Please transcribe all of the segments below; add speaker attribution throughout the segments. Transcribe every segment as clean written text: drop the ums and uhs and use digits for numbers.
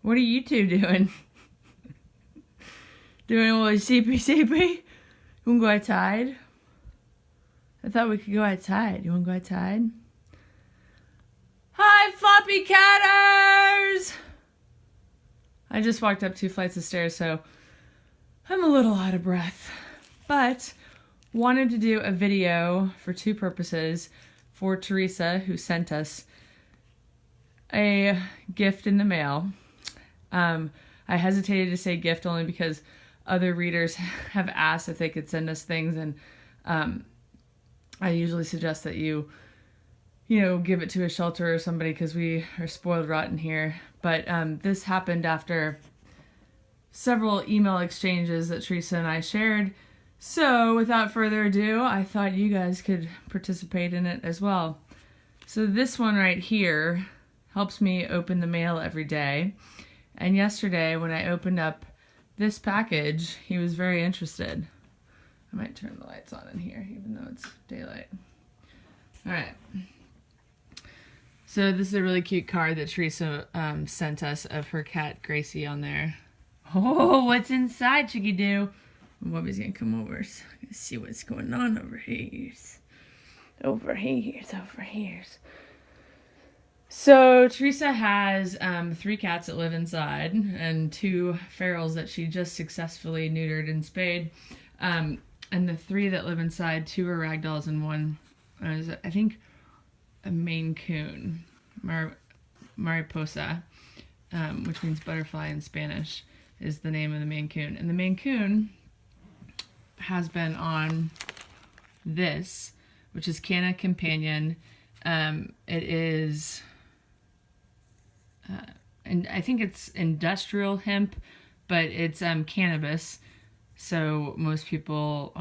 Speaker 1: What are you two doing? Doing a little sleepy? You wanna go outside? I thought we could go outside. You wanna go outside? Hi, Floppycatters! I just walked up 2 flights of stairs, so I'm a little out of breath. But wanted to do a video for 2 purposes. For Teresa, who sent us a gift in the mail. I hesitated to say gift only because other readers have asked if they could send us things, and I usually suggest that you give it to a shelter or somebody because we are spoiled rotten here. But this happened after several email exchanges that Teresa and I shared. So without further ado, I thought you guys could participate in it as well. So this one right here helps me open the mail every day. And yesterday when I opened up this package, he was very interested. I might turn the lights on in here even though it's daylight. All right. So this is a really cute card that Teresa sent us of her cat Gracie on there. Oh, what's inside, Chickie Doo? Wubby's gonna come over so I can see what's going on over here. Over here. So Teresa has 3 cats that live inside and 2 ferals that she just successfully neutered and spayed. And the 3 that live inside, 2 are Ragdolls and 1 is, I think, a Maine Coon, Mariposa, which means butterfly in Spanish, is the name of the Maine Coon. And the Maine Coon has been on this, which is Canna Companion. It is, and I think it's industrial hemp, but it's cannabis. So most people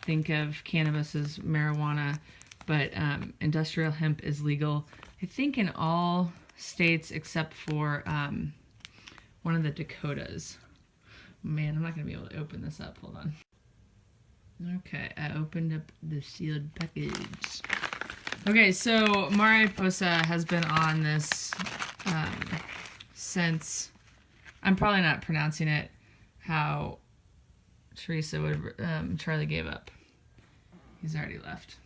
Speaker 1: think of cannabis as marijuana, but industrial hemp is legal, I think, in all states except for one of the Dakotas. Man, I'm not going to be able to open this up. Hold on. Okay, I opened up the sealed package. Okay, so Mariposa has been on this since, I'm probably not pronouncing it how Teresa would, Charlie gave up. He's already left.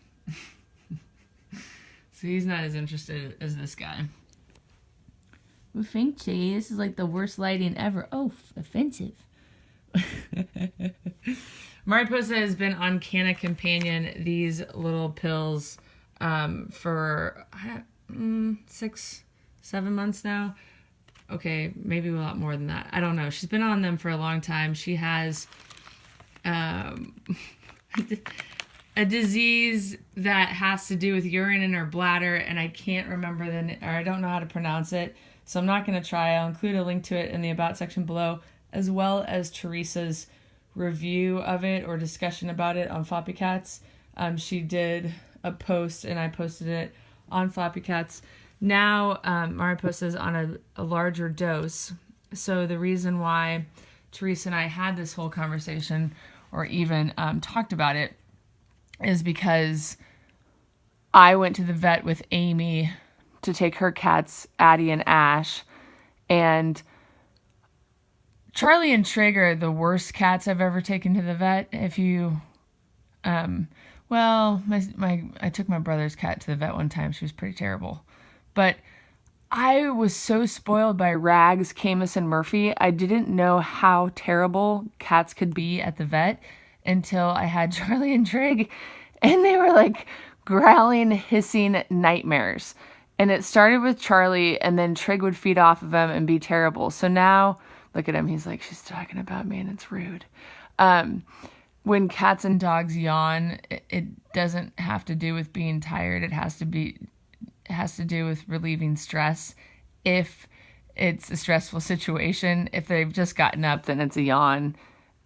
Speaker 1: So he's not as interested as this guy. Well, thank you. This is like the worst lighting ever. Oh, offensive. Mariposa has been on Canna Companion, these little pills, for 6, 7 months now. Okay, maybe a lot more than that. I don't know. She's been on them for a long time. She has a disease that has to do with urine in her bladder, and I can't remember or I don't know how to pronounce it, so I'm not going to try. I'll include a link to it in the About section below, as well as Teresa's review of it or discussion about it on Floppycats. She did a post, and I posted it on Floppycats. Now, Mariposa is on a larger dose, so the reason why Teresa and I had this whole conversation, or even talked about it, is because I went to the vet with Amy to take her cats, Addie and Ash, and Charlie and Trigg are the worst cats I've ever taken to the vet. If you, I took my brother's cat to the vet one time. She was pretty terrible. But I was so spoiled by Rags, Camus, and Murphy. I didn't know how terrible cats could be at the vet until I had Charlie and Trigg, and they were like growling, hissing nightmares. And it started with Charlie, and then Trigg would feed off of him and be terrible. So now, look at him. He's like, she's talking about me, and it's rude. When cats and dogs yawn, it doesn't have to do with being tired. It has to do with relieving stress. If it's a stressful situation, if they've just gotten up, then it's a yawn,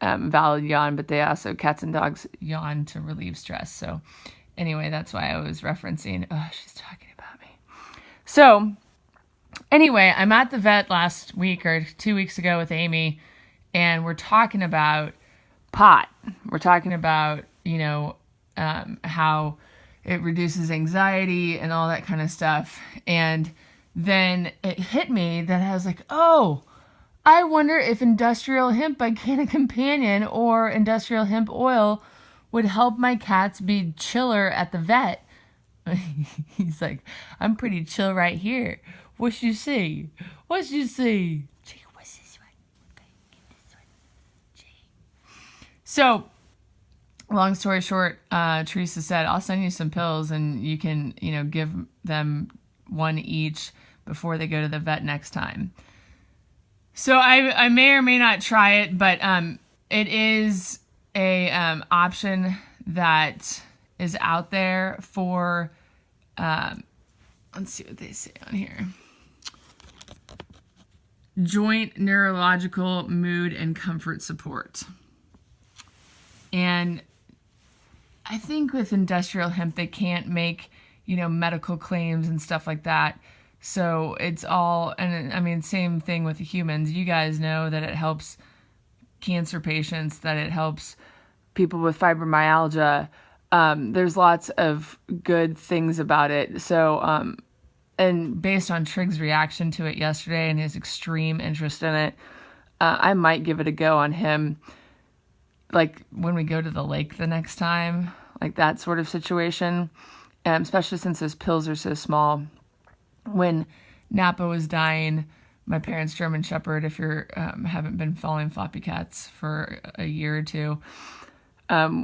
Speaker 1: valid yawn. But cats and dogs yawn to relieve stress. So anyway, that's why I was referencing, oh, she's talking about me. So anyway, I'm at the vet last week or 2 weeks ago with Amy, and we're talking about pot. We're talking about, how it reduces anxiety and all that kind of stuff. And then it hit me that I was like, oh, I wonder if industrial hemp by Canna Companion or industrial hemp oil would help my cats be chiller at the vet. He's like, I'm pretty chill right here. What you see? What you see? Jake, what's this one? Okay, get this one. Jake. So, long story short, Teresa said, I'll send you some pills and you can, give them one each before they go to the vet next time. So I may or may not try it, but it is a option that is out there for, let's see what they say on here. Joint neurological mood and comfort support. And I think with industrial hemp, they can't make, medical claims and stuff like that. So it's all, and I mean, same thing with the humans. You guys know that it helps cancer patients, that it helps people with fibromyalgia. There's lots of good things about it. So, and based on Trigg's reaction to it yesterday and his extreme interest in it, I might give it a go on him. Like when we go to the lake the next time, like that sort of situation, especially since those pills are so small. When Napa was dying, my parents' German Shepherd, if you haven't been following Floppycats for a year or two,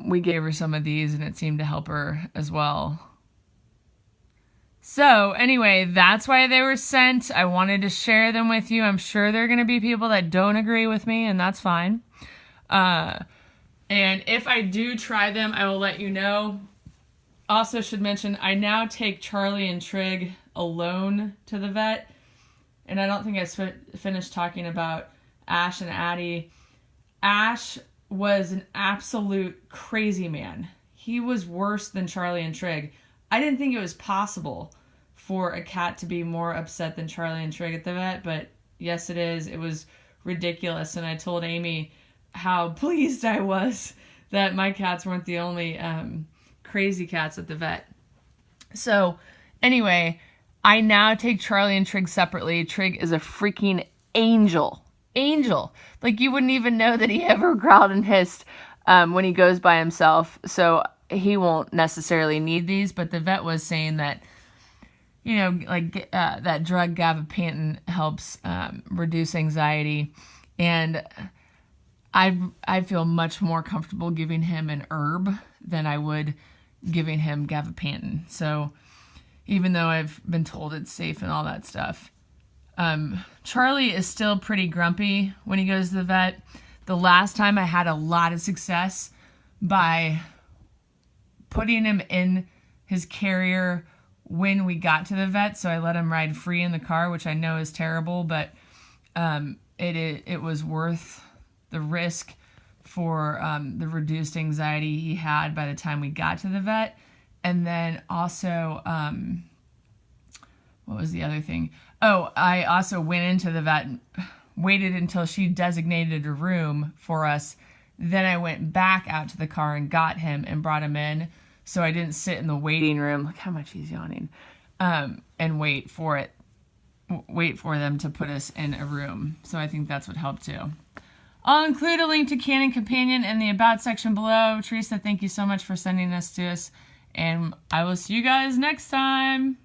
Speaker 1: we gave her some of these and it seemed to help her as well. So anyway, that's why they were sent. I wanted to share them with you. I'm sure there are going to be people that don't agree with me, and that's fine. And if I do try them, I will let you know. Also should mention, I now take Charlie and Trigg alone to the vet. And I don't think I finished talking about Ash and Addie. Ash was an absolute crazy man. He was worse than Charlie and Trigg. I didn't think it was possible for a cat to be more upset than Charlie and Trigg at the vet, but yes, it is. It was ridiculous. And I told Amy how pleased I was that my cats weren't the only crazy cats at the vet. So anyway, I now take Charlie and Trigg separately. Trigg is a freaking angel. Angel. Like you wouldn't even know that he ever growled and hissed when he goes by himself. So he won't necessarily need these, but the vet was saying that, that drug gabapentin helps reduce anxiety. And I feel much more comfortable giving him an herb than I would giving him gabapentin. So even though I've been told it's safe and all that stuff, Charlie is still pretty grumpy when he goes to the vet. The last time I had a lot of success by putting him in his carrier when we got to the vet. So I let him ride free in the car, which I know is terrible, but it was worth the risk for the reduced anxiety he had by the time we got to the vet. And then also, what was the other thing? Oh, I also went into the vet and waited until she designated a room for us. Then I went back out to the car and got him and brought him in. So I didn't sit in the waiting room. Look how much he's yawning. And wait for them to put us in a room. So I think that's what helped too. I'll include a link to Canna Companion in the About section below. Teresa, thank you so much for sending this to us. And I will see you guys next time.